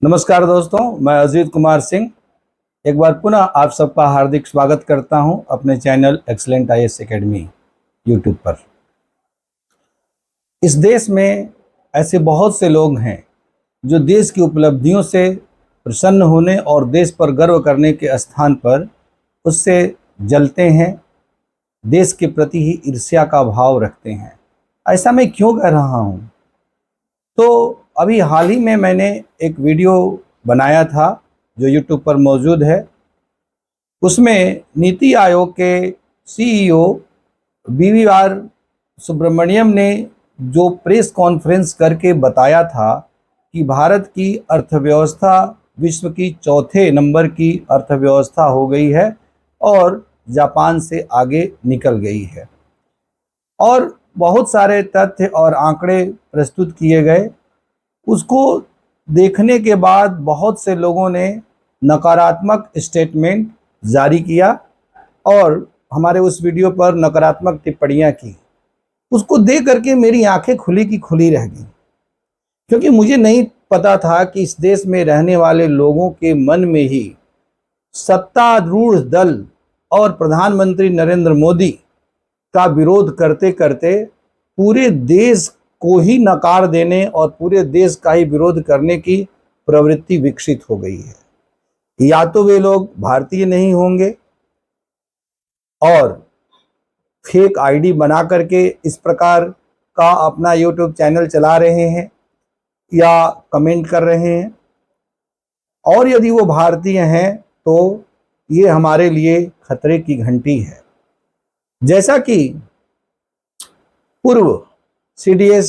नमस्कार दोस्तों, मैं अजीत कुमार सिंह एक बार पुनः आप सबका हार्दिक स्वागत करता हूं अपने channel excellent IAS academy YouTube पर। इस देश में ऐसे बहुत से लोग हैं जो देश की उपलब्धियों से प्रसन्न होने और देश पर गर्व करने के स्थान पर उससे जलते हैं, देश के प्रति ही ईर्ष्या का भाव रखते हैं। ऐसा मैं क्यों कह रहा हूं? तो अभी हाल ही में मैंने एक वीडियो बनाया था जो यूट्यूब पर मौजूद है। उसमें नीति आयोग के सीईओ BVR सुब्रमण्यम ने जो प्रेस कॉन्फ्रेंस करके बताया था कि भारत की अर्थव्यवस्था विश्व की चौथे नंबर की अर्थव्यवस्था हो गई है और जापान से आगे निकल गई है, और बहुत सारे तथ्य और आंकड़े प्रस्तुत किए गए। उसको देखने के बाद बहुत से लोगों ने नकारात्मक स्टेटमेंट जारी किया और हमारे उस वीडियो पर नकारात्मक टिप्पणियां की। उसको देख करके मेरी आंखें खुली की खुली रह गई, क्योंकि मुझे नहीं पता था कि इस देश में रहने वाले लोगों के मन में ही सत्तारूढ़ दल और प्रधानमंत्री नरेंद्र मोदी का विरोध करते करते पूरे देश को ही नकार देने और पूरे देश का ही विरोध करने की प्रवृत्ति विकसित हो गई है। या तो वे लोग भारतीय नहीं होंगे और फेक आईडी बना करके इस प्रकार का अपना यूट्यूब चैनल चला रहे हैं या कमेंट कर रहे हैं, और यदि वो भारतीय हैं तो ये हमारे लिए खतरे की घंटी है। जैसा कि पूर्व CDS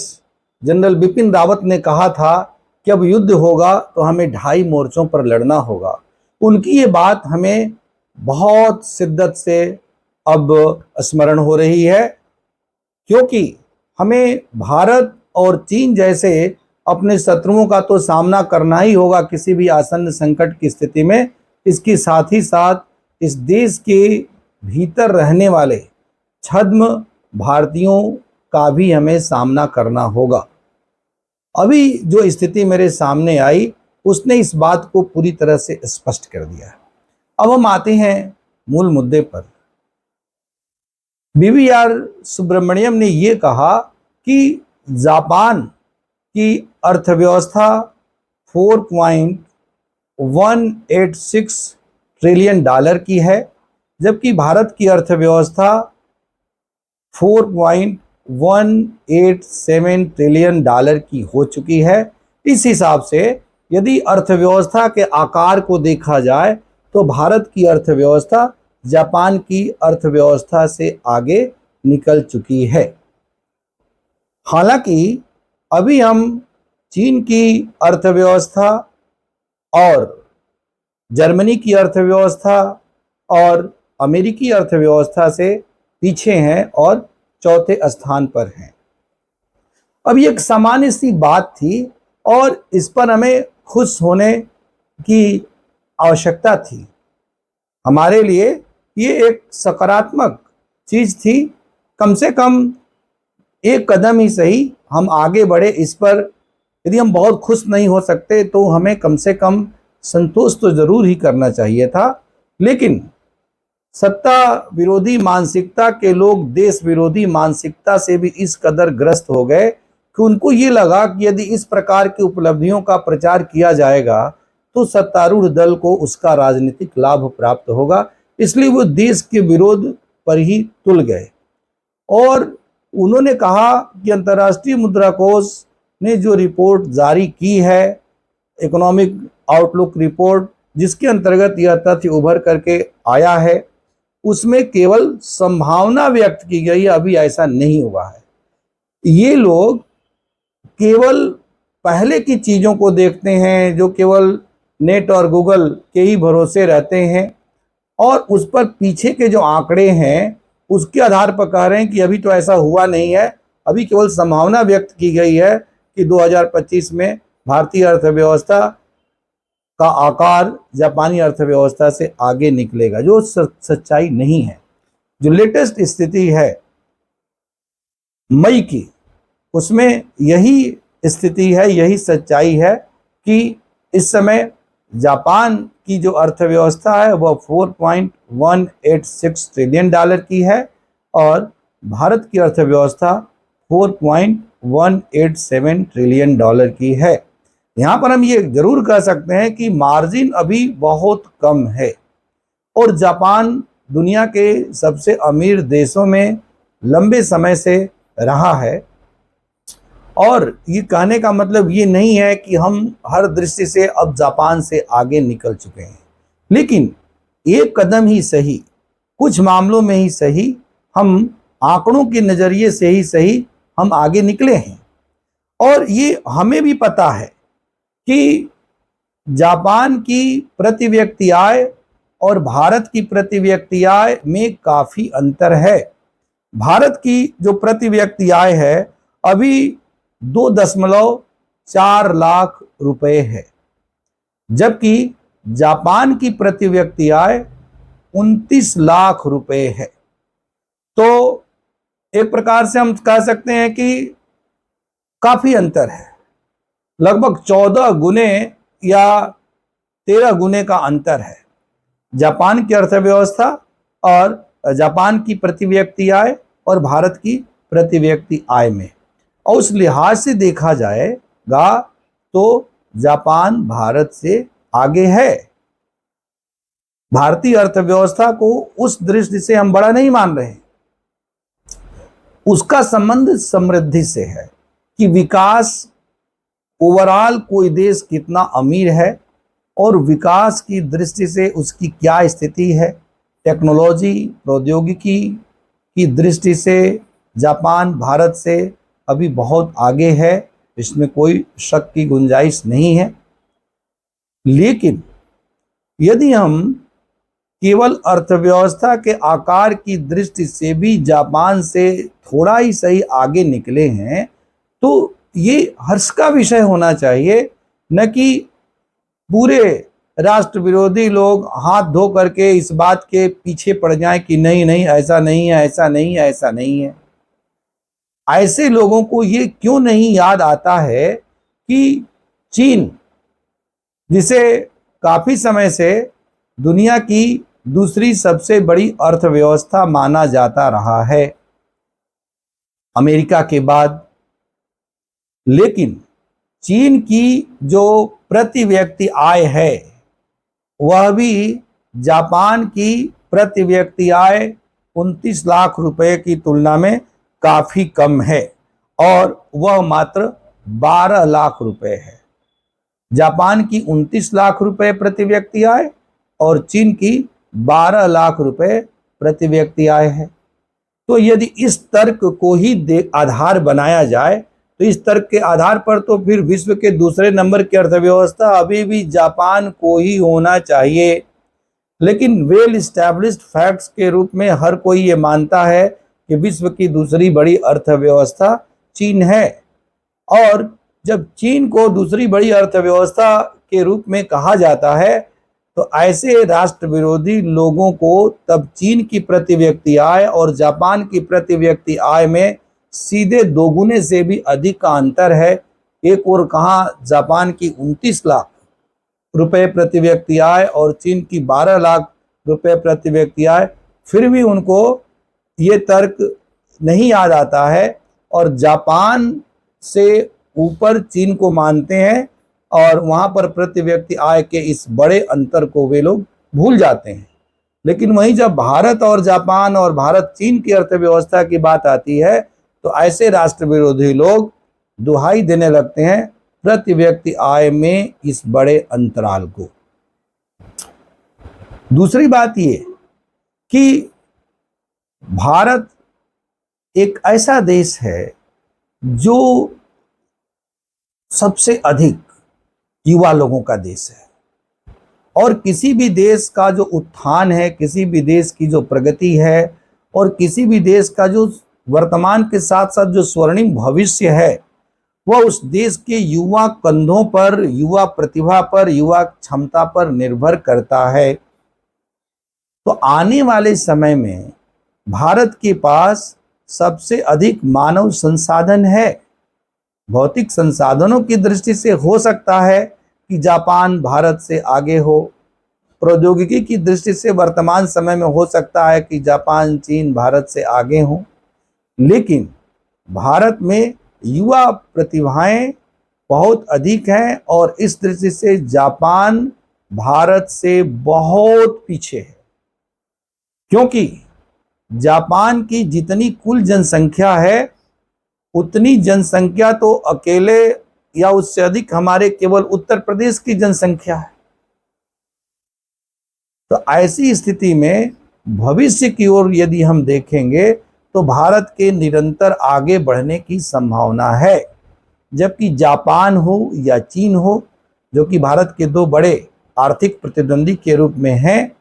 जनरल बिपिन रावत ने कहा था कि अब युद्ध होगा तो हमें 2.5 मोर्चों पर लड़ना होगा। उनकी ये बात हमें बहुत शिद्दत से अब स्मरण हो रही है, क्योंकि हमें भारत और चीन जैसे अपने शत्रुओं का तो सामना करना ही होगा किसी भी आसन्न संकट की स्थिति में। इसके साथ ही साथ इस देश के भीतर रहने वाले छद्म भारतीयों का भी हमें सामना करना होगा। अभी जो स्थिति मेरे सामने आई उसने इस बात को पूरी तरह से स्पष्ट कर दिया है। अब हम आते हैं मूल मुद्दे पर। BVR सुब्रमण्यम ने ये कहा कि जापान की अर्थव्यवस्था 4.186 ट्रिलियन डॉलर की है, जबकि भारत की अर्थव्यवस्था 4.187 ट्रिलियन डॉलर की हो चुकी है। इस हिसाब से यदि अर्थव्यवस्था के आकार को देखा जाए तो भारत की अर्थव्यवस्था जापान की अर्थव्यवस्था से आगे निकल चुकी है। हालांकि अभी हम चीन की अर्थव्यवस्था और जर्मनी की अर्थव्यवस्था और अमेरिकी अर्थव्यवस्था से पीछे हैं और चौथे स्थान पर हैं। अब ये एक सामान्य सी बात थी और इस पर हमें खुश होने की आवश्यकता थी। हमारे लिए ये एक सकारात्मक चीज थी। कम से कम एक कदम ही सही हम आगे बढ़े इस पर। यदि हम बहुत खुश नहीं हो सकते तो हमें कम से कम संतोष तो जरूर ही करना चाहिए था। लेकिन सत्ता विरोधी मानसिकता के लोग देश विरोधी मानसिकता से भी इस कदर ग्रस्त हो गए कि उनको ये लगा कि यदि इस प्रकार की उपलब्धियों का प्रचार किया जाएगा तो सत्तारूढ़ दल को उसका राजनीतिक लाभ प्राप्त होगा, इसलिए वो देश के विरोध पर ही तुल गए। और उन्होंने कहा कि अंतर्राष्ट्रीय मुद्रा कोष ने जो रिपोर्ट जारी की है, इकोनॉमिक आउटलुक रिपोर्ट, जिसके अंतर्गत यह तथ्य उभर करके आया है, उसमें केवल संभावना व्यक्त की गई, अभी ऐसा नहीं हुआ है। ये लोग केवल पहले की चीजों को देखते हैं जो केवल नेट और गूगल के ही भरोसे रहते हैं, और उस पर पीछे के जो आंकड़े हैं उसके आधार पर कह रहे हैं कि अभी तो ऐसा हुआ नहीं है, अभी केवल संभावना व्यक्त की गई है कि 2025 में भारतीय अर्थव्यवस्था का आकार जापानी अर्थव्यवस्था से आगे निकलेगा, जो सच्चाई नहीं है। जो लेटेस्ट स्थिति है मई की, उसमें यही स्थिति है, यही सच्चाई है कि इस समय जापान की जो अर्थव्यवस्था है वह 4.186 ट्रिलियन डॉलर की है और भारत की अर्थव्यवस्था 4.187 ट्रिलियन डॉलर की है। यहाँ पर हम ये जरूर कह सकते हैं कि मार्जिन अभी बहुत कम है और जापान दुनिया के सबसे अमीर देशों में लंबे समय से रहा है। और ये कहने का मतलब ये नहीं है कि हम हर दृष्टि से अब जापान से आगे निकल चुके हैं, लेकिन एक कदम ही सही, कुछ मामलों में ही सही, हम आंकड़ों के नज़रिए से ही सही हम आगे निकले हैं। और ये हमें भी पता है कि जापान की प्रति व्यक्ति आय और भारत की प्रति व्यक्ति आय में काफ़ी अंतर है। भारत की जो प्रति व्यक्ति आय है अभी 2.4 लाख रुपए है, जबकि जापान की प्रति व्यक्ति आय 29 लाख रुपए है। तो एक प्रकार से हम कह सकते हैं कि काफी अंतर है, लगभग 14 गुने या 13 गुने का अंतर है जापान की अर्थव्यवस्था और जापान की प्रति व्यक्ति आय और भारत की प्रति व्यक्ति आय में। और उस लिहाज से देखा जाएगा तो जापान भारत से आगे है। भारतीय अर्थव्यवस्था को उस दृष्टि से हम बड़ा नहीं मान रहे, उसका संबंध समृद्धि से है कि विकास ओवरऑल कोई देश कितना अमीर है और विकास की दृष्टि से उसकी क्या स्थिति है। टेक्नोलॉजी प्रौद्योगिकी की दृष्टि से जापान भारत से अभी बहुत आगे है, इसमें कोई शक की गुंजाइश नहीं है। लेकिन यदि हम केवल अर्थव्यवस्था के आकार की दृष्टि से भी जापान से थोड़ा ही सही आगे निकले हैं तो ये हर्ष का विषय होना चाहिए, न कि पूरे राष्ट्र विरोधी लोग हाथ धो करके इस बात के पीछे पड़ जाएं कि नहीं नहीं ऐसा नहीं है, ऐसा नहीं है, ऐसा नहीं है। ऐसे लोगों को ये क्यों नहीं याद आता है कि चीन, जिसे काफी समय से दुनिया की दूसरी सबसे बड़ी अर्थव्यवस्था माना जाता रहा है अमेरिका के बाद, लेकिन चीन की जो प्रति व्यक्ति आय है वह भी जापान की प्रति व्यक्ति आय 29 लाख रुपए की तुलना में काफी कम है और वह मात्र 12 लाख रुपए है। जापान की 29 लाख रुपए प्रति व्यक्ति आय और चीन की 12 लाख रुपए प्रति व्यक्ति आय है। तो यदि इस तर्क को ही आधार बनाया जाए तो इस तर्क के आधार पर तो फिर विश्व के दूसरे नंबर की अर्थव्यवस्था अभी भी जापान को ही होना चाहिए। लेकिन वेल इस्टेब्लिश्ड फैक्ट्स के रूप में हर कोई ये मानता है कि विश्व की दूसरी बड़ी अर्थव्यवस्था चीन है। और जब चीन को दूसरी बड़ी अर्थव्यवस्था के रूप में कहा जाता है तो ऐसे राष्ट्र विरोधी लोगों को तब चीन की प्रति व्यक्ति आय और जापान की प्रति व्यक्ति आय में सीधे दोगुने से भी अधिक का अंतर है। एक और कहाँ जापान की 29 लाख रुपए प्रति व्यक्ति आय और चीन की 12 लाख रुपए प्रति व्यक्ति आय, फिर भी उनको ये तर्क नहीं याद आता है और जापान से ऊपर चीन को मानते हैं और वहां पर प्रति व्यक्ति आय के इस बड़े अंतर को वे लोग भूल जाते हैं। लेकिन वहीं जब भारत और जापान और भारत चीन की अर्थव्यवस्था की बात आती है तो ऐसे राष्ट्र विरोधी लोग दुहाई देने लगते हैं प्रति व्यक्ति आय में इस बड़े अंतराल को। दूसरी बात ये कि भारत एक ऐसा देश है जो सबसे अधिक युवा लोगों का देश है और किसी भी देश का जो उत्थान है, किसी भी देश की जो प्रगति है और किसी भी देश का जो वर्तमान के साथ साथ जो स्वर्णिम भविष्य है वह उस देश के युवा कंधों पर, युवा प्रतिभा पर, युवा क्षमता पर निर्भर करता है। तो आने वाले समय में भारत के पास सबसे अधिक मानव संसाधन है। भौतिक संसाधनों की दृष्टि से हो सकता है कि जापान भारत से आगे हो। प्रौद्योगिकी की दृष्टि से वर्तमान समय में हो सकता है कि जापान, चीन भारत से आगे हों, लेकिन भारत में युवा प्रतिभाएं बहुत अधिक हैं और इस दृष्टि से जापान भारत से बहुत पीछे है। क्योंकि जापान की जितनी कुल जनसंख्या है उतनी जनसंख्या तो अकेले या उससे अधिक हमारे केवल उत्तर प्रदेश की जनसंख्या है। तो ऐसी स्थिति में भविष्य की ओर यदि हम देखेंगे तो भारत के निरंतर आगे बढ़ने की संभावना है, जबकि जापान हो या चीन हो, जो कि भारत के दो बड़े आर्थिक प्रतिद्वंदी के रूप में हैं,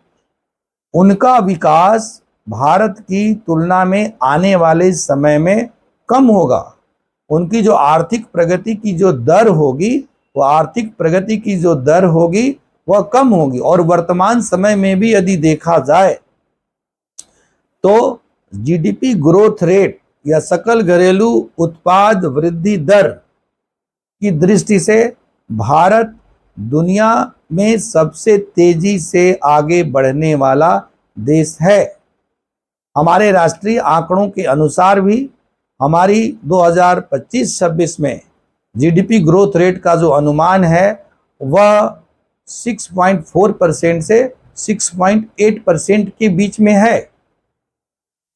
उनका विकास भारत की तुलना में आने वाले समय में कम होगा। उनकी जो आर्थिक प्रगति की जो दर होगी, वह आर्थिक प्रगति की जो दर होगी वह कम होगी। और वर्तमान समय में भी यदि देखा जाए तो जीडीपी ग्रोथ रेट या सकल घरेलू उत्पाद वृद्धि दर की दृष्टि से भारत दुनिया में सबसे तेजी से आगे बढ़ने वाला देश है। हमारे राष्ट्रीय आंकड़ों के अनुसार भी हमारी 2025-26 में जीडीपी ग्रोथ रेट का जो अनुमान है वह 6.4% से 6.8% के बीच में है।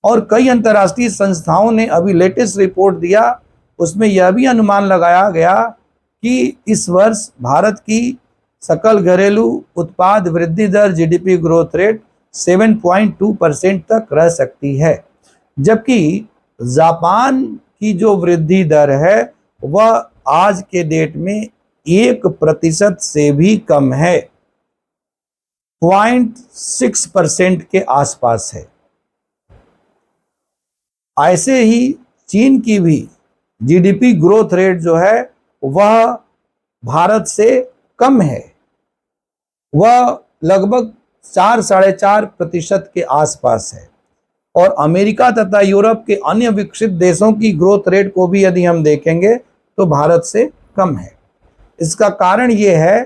और कई अंतर्राष्ट्रीय संस्थाओं ने अभी लेटेस्ट रिपोर्ट दिया, उसमें यह भी अनुमान लगाया गया कि इस वर्ष भारत की सकल घरेलू उत्पाद वृद्धि दर जीडीपी ग्रोथ रेट 7.2% तक रह सकती है, जबकि जापान की जो वृद्धि दर है वह आज के डेट में 1% से भी कम है, 0.6% के आसपास है। ऐसे ही चीन की भी जीडीपी ग्रोथ रेट जो है वह भारत से कम है, वह लगभग 4-4.5% के आसपास है। और अमेरिका तथा यूरोप के अन्य विकसित देशों की ग्रोथ रेट को भी यदि हम देखेंगे तो भारत से कम है। इसका कारण ये है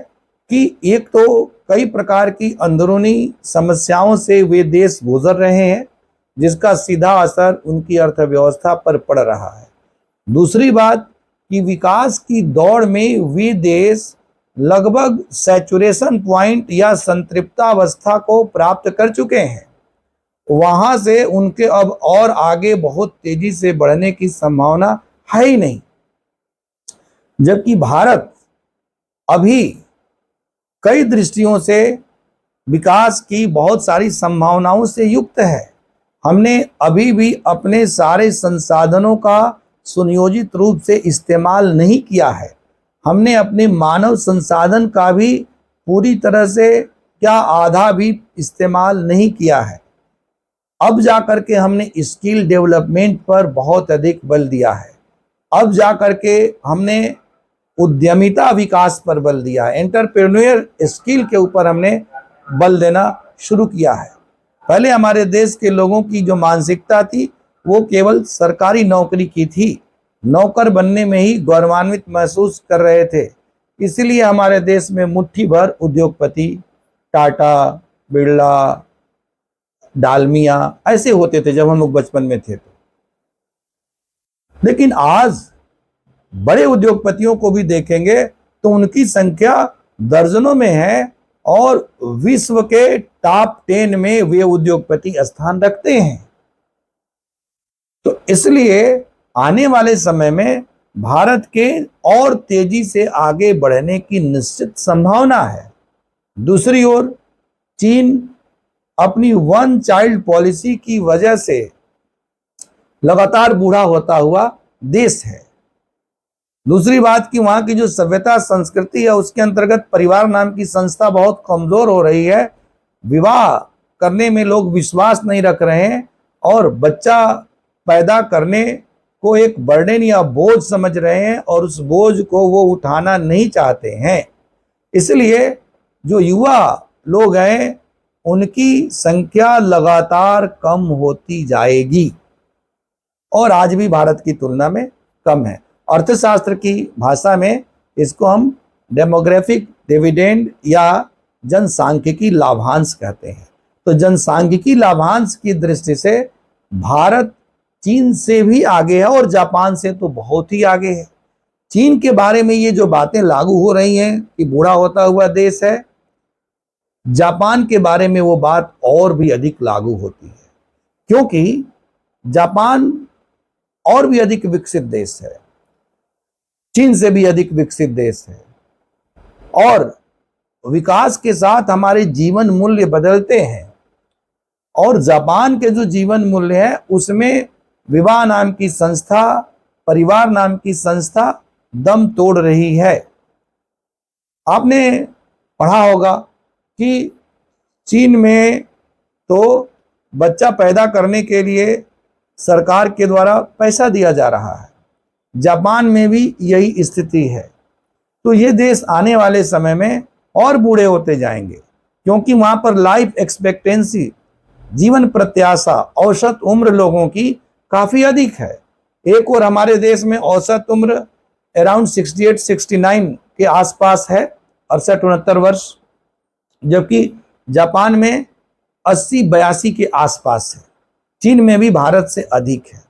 कि एक तो कई प्रकार की अंदरूनी समस्याओं से वे देश गुजर रहे हैं, जिसका सीधा असर उनकी अर्थव्यवस्था पर पड़ रहा है। दूसरी बात कि विकास की दौड़ में वे देश लगभग सैचुरेशन पॉइंट या संतृप्तावस्था को प्राप्त कर चुके हैं। वहां से उनके अब और आगे बहुत तेजी से बढ़ने की संभावना है ही नहीं, जबकि भारत अभी कई दृष्टियों से विकास की बहुत सारी संभावनाओं से युक्त है। हमने अभी भी अपने सारे संसाधनों का सुनियोजित रूप से इस्तेमाल नहीं किया है। हमने अपने मानव संसाधन का भी पूरी तरह से क्या आधा भी इस्तेमाल नहीं किया है। अब जाकर के हमने स्किल डेवलपमेंट पर बहुत अधिक बल दिया है। अब जाकर के हमने उद्यमिता विकास पर बल दिया है, एंटरप्रेन्योर स्किल के ऊपर हमने बल देना शुरू किया है। पहले हमारे देश के लोगों की जो मानसिकता थी वो केवल सरकारी नौकरी की थी, नौकर बनने में ही गौरवान्वित महसूस कर रहे थे। इसलिए हमारे देश में मुट्ठी भर उद्योगपति, टाटा, बिरला, डालमिया ऐसे होते थे जब हम लोग बचपन में थे। लेकिन आज बड़े उद्योगपतियों को भी देखेंगे तो उनकी संख्या दर्जनों में है और विश्व के टॉप 10 में वे उद्योगपति स्थान रखते हैं। तो इसलिए आने वाले समय में भारत के और तेजी से आगे बढ़ने की निश्चित संभावना है। दूसरी ओर चीन अपनी वन चाइल्ड पॉलिसी की वजह से लगातार बूढ़ा होता हुआ देश है। दूसरी बात कि वहां की जो सभ्यता संस्कृति है उसके अंतर्गत परिवार नाम की संस्था बहुत कमजोर हो रही है। विवाह करने में लोग विश्वास नहीं रख रहे हैं और बच्चा पैदा करने को एक बर्डन या बोझ समझ रहे हैं और उस बोझ को वो उठाना नहीं चाहते हैं। इसलिए जो युवा लोग हैं उनकी संख्या लगातार कम होती जाएगी और आज भी भारत की तुलना में कम है। अर्थशास्त्र की भाषा में इसको हम डेमोग्राफिक डिविडेंड या जनसांख्यिकी लाभांश कहते हैं। तो जनसांख्यिकी लाभांश की दृष्टि से भारत चीन से भी आगे है और जापान से तो बहुत ही आगे है। चीन के बारे में ये जो बातें लागू हो रही हैं कि बूढ़ा होता हुआ देश है, जापान के बारे में वो बात और भी अधिक लागू होती है, क्योंकि जापान और भी अधिक विकसित देश है, चीन से भी अधिक विकसित देश है, और विकास के साथ हमारे जीवन मूल्य बदलते हैं। और जापान के जो जीवन मूल्य है उसमें विवाह नाम की संस्था, परिवार नाम की संस्था दम तोड़ रही है। आपने पढ़ा होगा कि चीन में तो बच्चा पैदा करने के लिए सरकार के द्वारा पैसा दिया जा रहा है, जापान में भी यही स्थिति है। तो ये देश आने वाले समय में और बूढ़े होते जाएंगे, क्योंकि वहां पर लाइफ एक्सपेक्टेंसी, जीवन प्रत्याशा, औसत उम्र लोगों की काफी अधिक है। एक और हमारे देश में औसत उम्र अराउंड 68-69 के आसपास है, 68-69 वर्ष, जबकि जापान में 80-82 के आसपास है। चीन में भी भारत से अधिक है।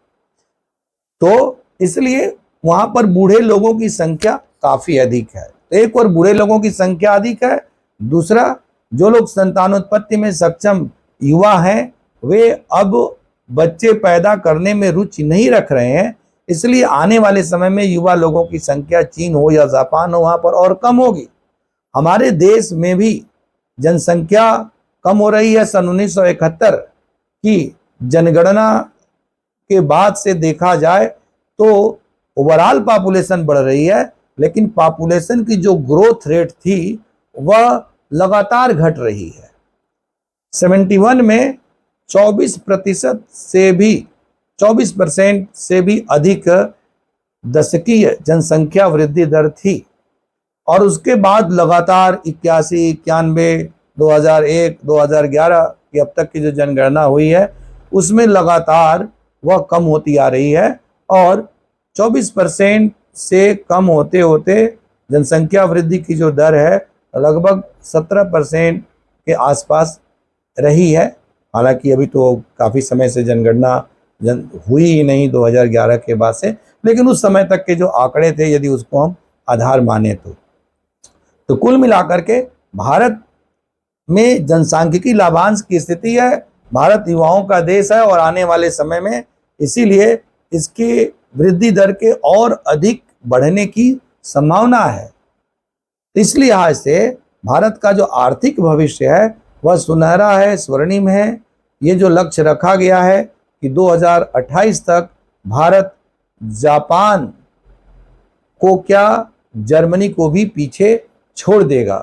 तो इसलिए वहां पर बूढ़े लोगों की संख्या काफी अधिक है। तो एक और बूढ़े लोगों की संख्या अधिक है, दूसरा जो लोग संतानोत्पत्ति में सक्षम युवा हैं वे अब बच्चे पैदा करने में रुचि नहीं रख रहे हैं, इसलिए आने वाले समय में युवा लोगों की संख्या चीन हो या जापान हो वहां पर और कम होगी। हमारे देश में भी जनसंख्या कम हो रही है। सन 1971 की जनगणना के बाद से देखा जाए तो ओवरऑल पॉपुलेशन बढ़ रही है, लेकिन पॉपुलेशन की जो ग्रोथ रेट थी वह लगातार घट रही है। 71 में 24% से भी अधिक दशकीय जनसंख्या वृद्धि दर थी, और उसके बाद लगातार 81, 91, 2001, 2011 की अब तक की जो जनगणना हुई है उसमें लगातार वह कम होती आ रही है, और 24% से कम होते होते जनसंख्या वृद्धि की जो दर है लगभग 17% के आसपास रही है। हालांकि अभी तो काफ़ी समय से जनगणना हुई ही नहीं 2011 के बाद से, लेकिन उस समय तक के जो आंकड़े थे यदि उसको हम आधार माने तो कुल मिलाकर के भारत में जनसांख्यिकी लाभांश की स्थिति है। भारत युवाओं का देश है और आने वाले समय में इसीलिए इसकी वृद्धि दर के और अधिक बढ़ने की संभावना है। इसलिए आज से भारत का जो आर्थिक भविष्य है वह सुनहरा है, स्वर्णिम है। ये जो लक्ष्य रखा गया है कि 2028 तक भारत जापान को क्या, जर्मनी को भी पीछे छोड़ देगा,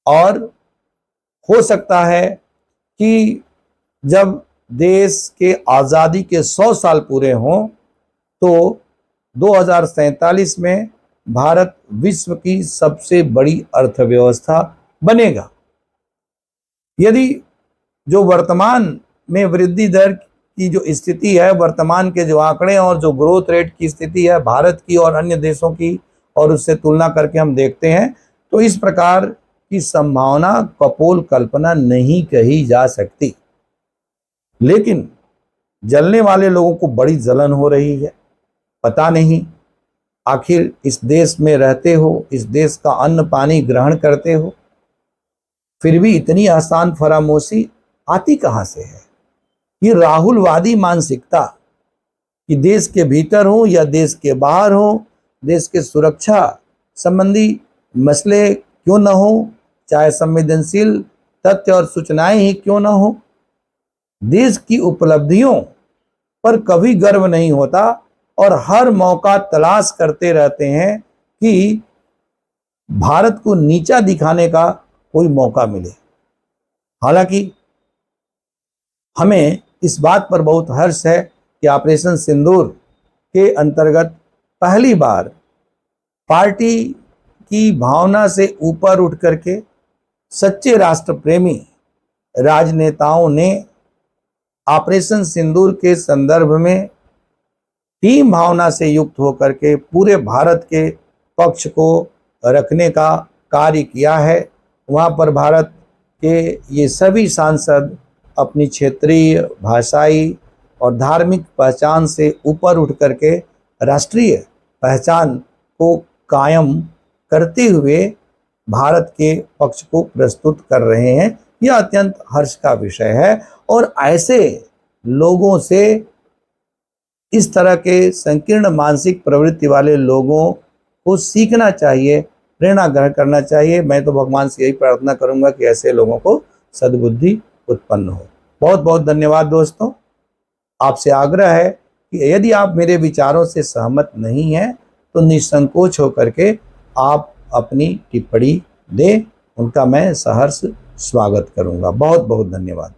और हो सकता है कि जब देश के आज़ादी के 100 साल पूरे हों तो 2047 में भारत विश्व की सबसे बड़ी अर्थव्यवस्था बनेगा। यदि जो वर्तमान में वृद्धि दर की जो स्थिति है, वर्तमान के जो आंकड़े और जो ग्रोथ रेट की स्थिति है भारत की और अन्य देशों की, और उससे तुलना करके हम देखते हैं तो इस प्रकार की संभावना कपोल कल्पना नहीं कही जा सकती। लेकिन जलने वाले लोगों को बड़ी जलन हो रही है। पता नहीं आखिर इस देश में रहते हो, इस देश का अन्न पानी ग्रहण करते हो, फिर भी इतनी आसान फरामोशी आती कहां से है? ये राहुलवादी मानसिकता कि देश के भीतर हो या देश के बाहर हो, देश के सुरक्षा संबंधी मसले क्यों न हो, चाहे संवेदनशील तथ्य और सूचनाएं ही क्यों न हो, देश की उपलब्धियों पर कभी गर्व नहीं होता और हर मौका तलाश करते रहते हैं कि भारत को नीचा दिखाने का कोई मौका मिले। हालांकि हमें इस बात पर बहुत हर्ष है कि ऑपरेशन सिंदूर के अंतर्गत पहली बार पार्टी की भावना से ऊपर उठ करके सच्चे राष्ट्र प्रेमी राजनेताओं ने ऑपरेशन सिंदूर के संदर्भ में टीम भावना से युक्त होकर के पूरे भारत के पक्ष को रखने का कार्य किया है। वहाँ पर भारत के ये सभी सांसद अपनी क्षेत्रीय, भाषाई और धार्मिक पहचान से ऊपर उठ करके राष्ट्रीय पहचान को कायम करते हुए भारत के पक्ष को प्रस्तुत कर रहे हैं। यह अत्यंत हर्ष का विषय है और ऐसे लोगों से, इस तरह के संकीर्ण मानसिक प्रवृत्ति वाले लोगों को सीखना चाहिए, प्रेरणा ग्रहण करना चाहिए। मैं तो भगवान से यही प्रार्थना करूंगा कि ऐसे लोगों को सद्बुद्धि उत्पन्न हो। बहुत बहुत धन्यवाद दोस्तों। आपसे आग्रह है कि यदि आप मेरे विचारों से सहमत नहीं हैं तो निसंकोच होकर के आप अपनी टिप्पणी दें, उनका मैं सहर्ष स्वागत करूंगा। बहुत बहुत धन्यवाद।